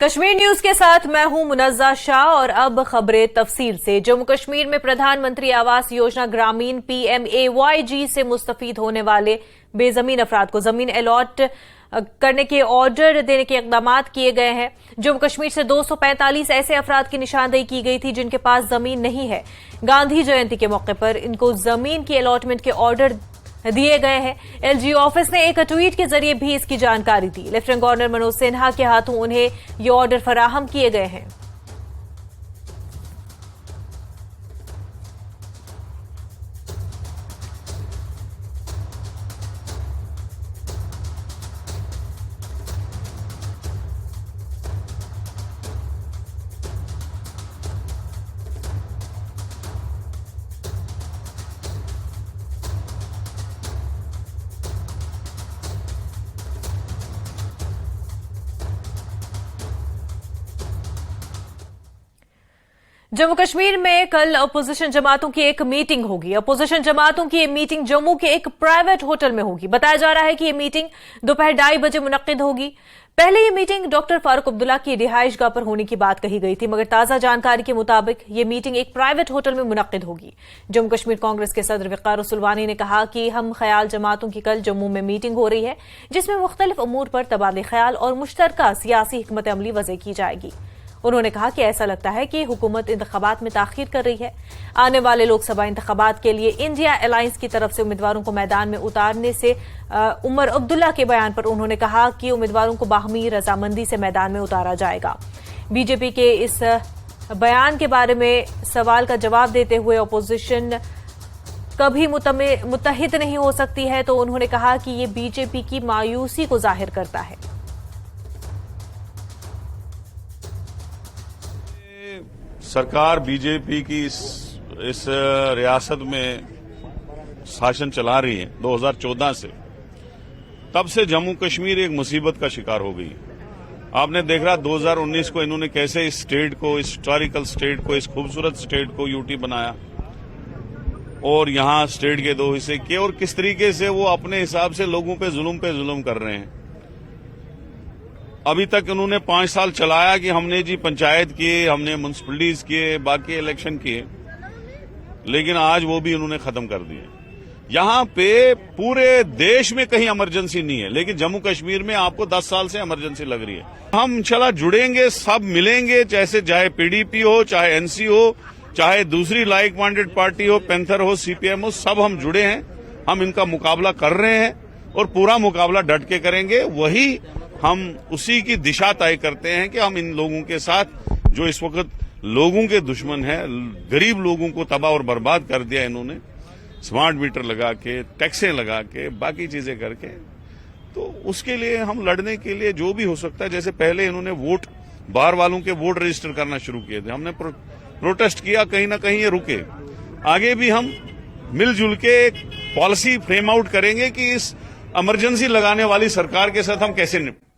Kashmir news के साथ मैं हूं मुनज़्ज़ा शाह और अब खबरें तफसील से। जम्मू कश्मीर में प्रधानमंत्री आवास योजना ग्रामीण PMAYG से मुस्तफीद होने वाले बेजमीन अफराद को जमीन अलॉट करने के ऑर्डर देने के इकदाम किए गए हैं। जम्मू कश्मीर से 245 ऐसे अफराद की निशानदेही की गई थी जिनके पास जमीन नहीं है। गांधी जयंती के मौके पर इनको जमीन की अलॉटमेंट के ऑर्डर दिए गए हैं। LG ऑफिस ने एक ट्वीट के जरिए भी इसकी जानकारी दी। लेफ्टिनेंट गवर्नर मनोज सिन्हा के हाथों उन्हें ये ऑर्डर फराहम किए गए हैं। जम्मू कश्मीर में कल अपोजिशन जमातों की एक मीटिंग होगी। अपोजिशन जमातों की ये मीटिंग जम्मू के एक प्राइवेट होटल में होगी। बताया जा रहा है कि ये मीटिंग दोपहर 2:30 बजे मुनक्किद होगी। पहले ये मीटिंग डॉक्टर फारूक अब्दुल्ला की रिहाइशगाह पर होने की बात कही गई थी, मगर ताजा जानकारी के मुताबिक ये मीटिंग एक प्राइवेट होटल में मुनक्किद होगी। जम्मू कश्मीर कांग्रेस के सदर वक़ार उसुलवानी ने कहा कि हम ख्याल जमातों की कल जम्मू में मीटिंग हो रही है, जिसमें मुख्तलिफ अमूर पर तबादले ख्याल और मुश्तरका सियासी हिकमत अमली वज़े की जाएगी। उन्होंने कहा कि ऐसा लगता है कि हुकूमत इंतखाबात में ताखीर कर रही है। आने वाले लोकसभा इंतखाबात के लिए इंडिया अलायंस की तरफ से उम्मीदवारों को मैदान में उतारने से उमर अब्दुल्ला के बयान पर उन्होंने कहा कि उम्मीदवारों को बाहमी रजामंदी से मैदान में उतारा जाएगा। बीजेपी के इस बयान के बारे में सवाल का जवाब देते हुए अपोजिशन कभी मुत्तहिद नहीं हो सकती है, तो उन्होंने कहा कि ये बीजेपी की मायूसी को जाहिर करता है। सरकार बीजेपी की इस रियासत में शासन चला रही है 2014 से, तब से जम्मू कश्मीर एक मुसीबत का शिकार हो गई। आपने देख रहा 2019 को इन्होंने कैसे इस स्टेट को, इस हिस्टोरिकल स्टेट को, इस खूबसूरत स्टेट को यूटी बनाया और यहां स्टेट के 2 हिस्से किए, और किस तरीके से वो अपने हिसाब से लोगों पे जुल्म कर रहे हैं। अभी तक उन्होंने 5 साल चलाया कि हमने जी पंचायत किए, हमने म्युनिसिपलिटीज किए, बाकी इलेक्शन किए, लेकिन आज वो भी उन्होंने खत्म कर दिए। यहां पे पूरे देश में कहीं इमरजेंसी नहीं है, लेकिन जम्मू कश्मीर में आपको 10 साल से इमरजेंसी लग रही है। हम इंशाल्लाह जुड़ेंगे, सब मिलेंगे, जैसे चाहे PDP हो, चाहे NC हो, चाहे दूसरी लाइक माइंडेड पार्टी हो, पैंथर हो, CPM हो, सब हम जुड़े हैं। हम इनका मुकाबला कर रहे हैं और पूरा मुकाबला डट के करेंगे। वही हम उसी की दिशा तय करते हैं कि हम इन लोगों के साथ, जो इस वक्त लोगों के दुश्मन है, गरीब लोगों को तबाह और बर्बाद कर दिया इन्होंने, स्मार्ट मीटर लगा के, टैक्सें लगा के, बाकी चीजें करके, तो उसके लिए हम लड़ने के लिए जो भी हो सकता है। जैसे पहले इन्होंने वोट, बाहर वालों के वोट रजिस्टर करना शुरू किए थे, हमने प्रोटेस्ट किया, कहीं ना कहीं ये रुके। आगे भी हम मिलजुल के एक पॉलिसी फ्रेम आउट करेंगे कि इस इमरजेंसी लगाने वाली सरकार के साथ हम कैसे निपटें।